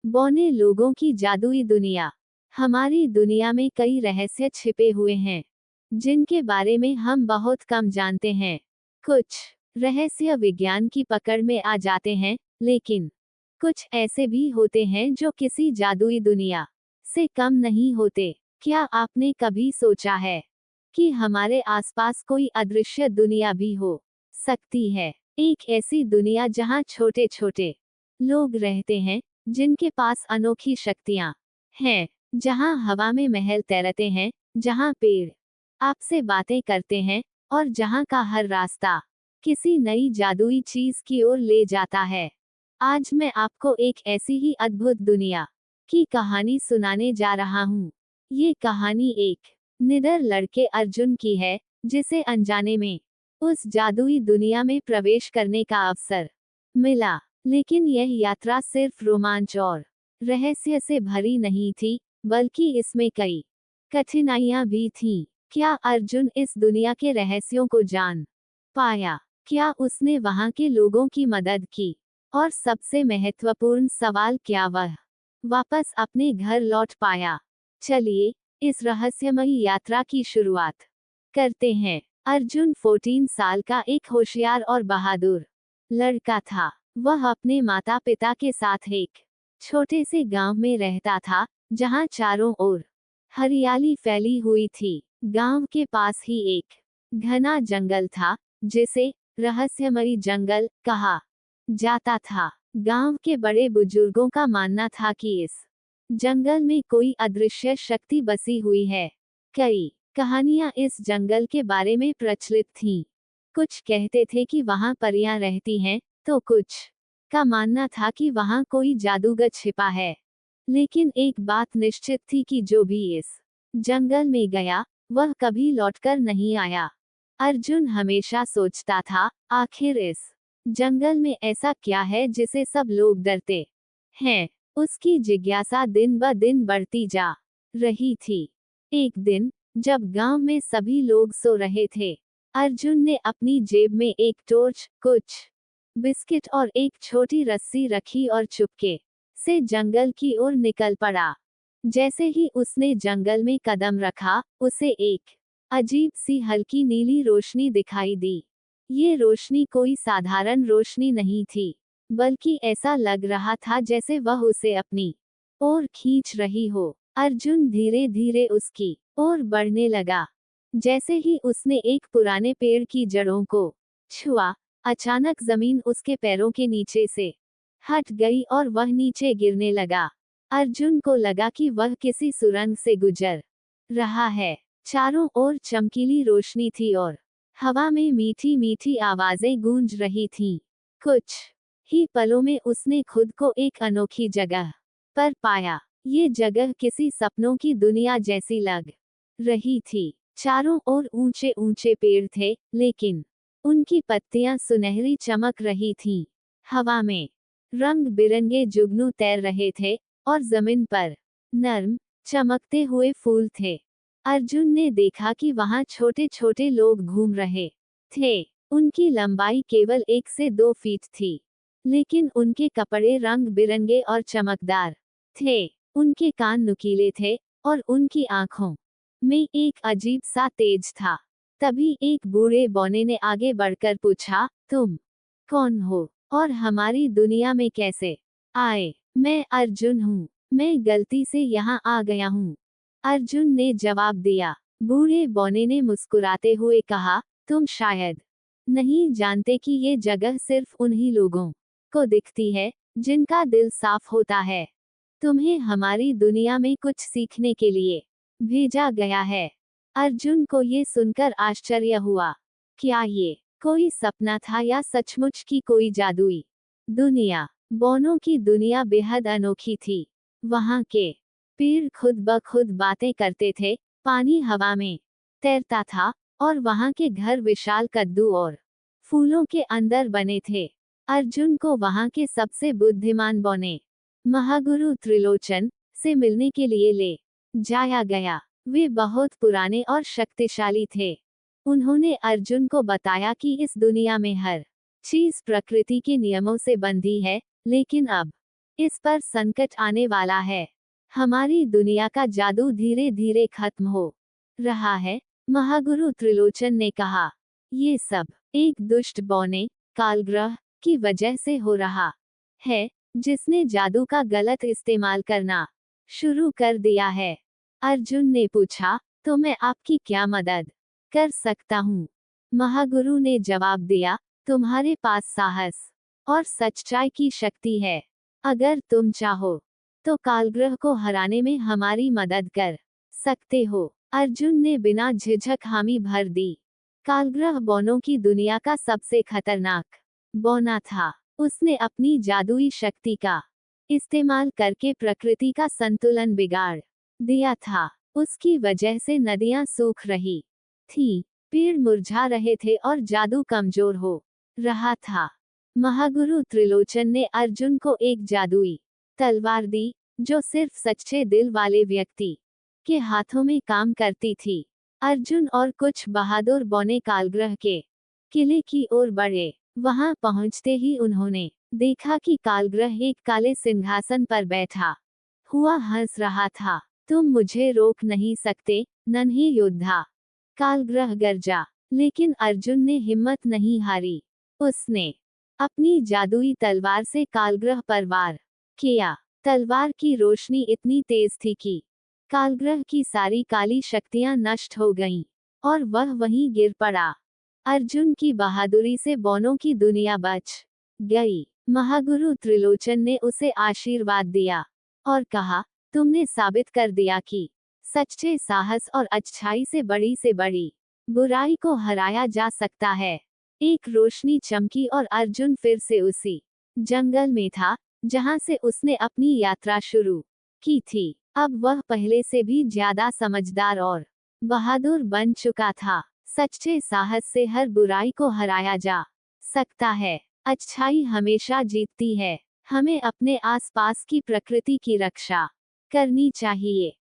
बौने लोगों की जादुई दुनिया। हमारी दुनिया में कई रहस्य छिपे हुए हैं जिनके बारे में हम बहुत कम जानते हैं। कुछ रहस्य विज्ञान की पकड़ में आ जाते हैं, लेकिन कुछ ऐसे भी होते हैं जो किसी जादुई दुनिया से कम नहीं होते। क्या आपने कभी सोचा है कि हमारे आसपास कोई अदृश्य दुनिया भी हो सकती है? एक ऐसी दुनिया जहां छोटे छोटे लोग रहते हैं, जिनके पास अनोखी शक्तियां हैं, जहां हवा में महल तैरते हैं, जहां पेड़ आपसे बातें करते हैं, और जहां का हर रास्ता किसी नई जादुई चीज की ओर ले जाता है। आज मैं आपको एक ऐसी ही अद्भुत दुनिया की कहानी सुनाने जा रहा हूँ। ये कहानी एक निडर लड़के अर्जुन की है, जिसे अनजाने में उस जादुई दुनिया में प्रवेश करने का अवसर मिला। लेकिन यह यात्रा सिर्फ रोमांच और रहस्य से भरी नहीं थी, बल्कि इसमें कई कठिनाइयां भी थीं। क्या अर्जुन इस दुनिया के रहस्यों को जान पाया? क्या उसने वहां के लोगों की मदद की? और सबसे महत्वपूर्ण सवाल, क्या वह वापस अपने घर लौट पाया? चलिए इस रहस्यमयी यात्रा की शुरुआत करते हैं। अर्जुन 14 साल का एक होशियार और बहादुर लड़का था। वह अपने माता पिता के साथ एक छोटे से गांव में रहता था, जहां चारों ओर हरियाली फैली हुई थी। गांव के पास ही एक घना जंगल था, जिसे रहस्यमयी जंगल कहा जाता था। गांव के बड़े बुजुर्गों का मानना था कि इस जंगल में कोई अदृश्य शक्ति बसी हुई है। कई कहानियां इस जंगल के बारे में प्रचलित थीं। कुछ कहते थे कि वहां परियां रहती हैं, तो कुछ का मानना था कि वहां कोई जादूगर छिपा है। लेकिन एक बात निश्चित थी कि जो भी इस जंगल में गया, वह कभी लौटकर नहीं आया। अर्जुन हमेशा सोचता था, आखिर इस जंगल में ऐसा क्या है जिसे सब लोग डरते हैं? उसकी जिज्ञासा दिन ब दिन बढ़ती जा रही थी। एक दिन जब गांव में सभी लोग सो रहे थे, अर्जुन ने अपनी जेब में एक टॉर्च, कुछ बिस्किट और एक छोटी रस्सी रखी और चुपके से जंगल की ओर निकल पड़ा। जैसे ही उसने जंगल में कदम रखा, उसे एक अजीब सी हल्की नीली रोशनी दिखाई दी। ये रोशनी कोई साधारण रोशनी नहीं थी, बल्कि ऐसा लग रहा था जैसे वह उसे अपनी ओर खींच रही हो। अर्जुन धीरे धीरे उसकी ओर बढ़ने लगा। जैसे ही उसने एक पुराने पेड़ की जड़ों को छुआ, अचानक जमीन उसके पैरों के नीचे से हट गई और वह नीचे गिरने लगा। अर्जुन को लगा कि वह किसी सुरंग से गुजर रहा है। चारों ओर चमकीली रोशनी थी और हवा में मीठी मीठी आवाजें गूंज रही थीं। कुछ ही पलों में उसने खुद को एक अनोखी जगह पर पाया। ये जगह किसी सपनों की दुनिया जैसी लग रही थी। चारों ओर ऊंचे ऊंचे पेड़ थे, लेकिन उनकी पत्तियां सुनहरी चमक रही थीं। हवा में रंग बिरंगे जुगनू तैर रहे थे, और जमीन पर नर्म चमकते हुए फूल थे। अर्जुन ने देखा कि वहां छोटे छोटे लोग घूम रहे थे। उनकी लंबाई केवल 1 से 2 फीट थी, लेकिन उनके कपड़े रंग बिरंगे और चमकदार थे। उनके कान नुकीले थे, और उनकी आंखों में एक अजीब सा तेज था। तभी एक बूढ़े बौने ने आगे बढ़कर पूछा, तुम कौन हो और हमारी दुनिया में कैसे आए? मैं अर्जुन हूँ। मैं गलती से यहाँ आ गया हूँ, अर्जुन ने जवाब दिया। बूढ़े बौने ने मुस्कुराते हुए कहा, तुम शायद नहीं जानते कि ये जगह सिर्फ उन्हीं लोगों को दिखती है जिनका दिल साफ होता है। तुम्हें हमारी दुनिया में कुछ सीखने के लिए भेजा गया है। अर्जुन को ये सुनकर आश्चर्य हुआ। क्या ये कोई सपना था या सचमुच की कोई जादुई दुनिया? बौनों की दुनिया बेहद अनोखी थी। वहां के पेड़ खुद ब खुद बातें करते थे, पानी हवा में तैरता था, और वहां के घर विशाल कद्दू और फूलों के अंदर बने थे। अर्जुन को वहां के सबसे बुद्धिमान बौने महागुरु त्रिलोचन से मिलने के लिए ले जाया गया। वे बहुत पुराने और शक्तिशाली थे। उन्होंने अर्जुन को बताया कि इस दुनिया में हर चीज प्रकृति के नियमों से बंधी है, लेकिन अब इस पर संकट आने वाला है। हमारी दुनिया का जादू धीरे धीरे खत्म हो रहा है। महागुरु त्रिलोचन ने कहा, ये सब एक दुष्ट बौने कालग्रह की वजह से हो रहा है, जिसने जादू का गलत इस्तेमाल करना शुरू कर दिया है। अर्जुन ने पूछा, तो मैं आपकी क्या मदद कर सकता हूँ? महागुरु ने जवाब दिया, तुम्हारे पास साहस और सच्चाई की शक्ति है। अगर तुम चाहो तो कालग्रह को हराने में हमारी मदद कर सकते हो। अर्जुन ने बिना झिझक हामी भर दी। कालग्रह बौनों की दुनिया का सबसे खतरनाक बौना था। उसने अपनी जादुई शक्ति का इस्तेमाल करके प्रकृति का संतुलन बिगाड़ दिया था। उसकी वजह से नदियां सूख रही थी, पेड़ मुरझा रहे थे और जादू कमजोर हो रहा था। महागुरु त्रिलोचन ने अर्जुन को एक जादुई तलवार दी, जो सिर्फ सच्चे दिल वाले व्यक्ति के हाथों में काम करती थी। अर्जुन और कुछ बहादुर बौने कालग्रह के किले की ओर बढ़े। वहां पहुंचते ही उन्होंने देखा कि कालग्रह एक काले सिंहासन पर बैठा हुआ हंस रहा था। तुम मुझे रोक नहीं सकते, नन्हे योद्धा, कालग्रह गरजा। लेकिन अर्जुन ने हिम्मत नहीं हारी। उसने अपनी जादुई तलवार से कालग्रह पर वार किया। तलवार की रोशनी इतनी तेज थी कि कालग्रह की सारी काली शक्तियां नष्ट हो गईं, और वह वहीं गिर पड़ा। अर्जुन की बहादुरी से बौनों की दुनिया बच गई। महागुरु त्रिलोचन ने उसे आशीर्वाद दिया और कहा, तुमने साबित कर दिया कि सच्चे साहस और अच्छाई से बड़ी बुराई को हराया जा सकता है। एक रोशनी चमकी और अर्जुन फिर से उसी जंगल में था जहां से उसने अपनी यात्रा शुरू की थी। अब वह पहले से भी ज्यादा समझदार और बहादुर बन चुका था। सच्चे साहस से हर बुराई को हराया जा सकता है। अच्छाई हमेशा जीतती है। हमें अपने आसपास की प्रकृति की रक्षा करनी चाहिए।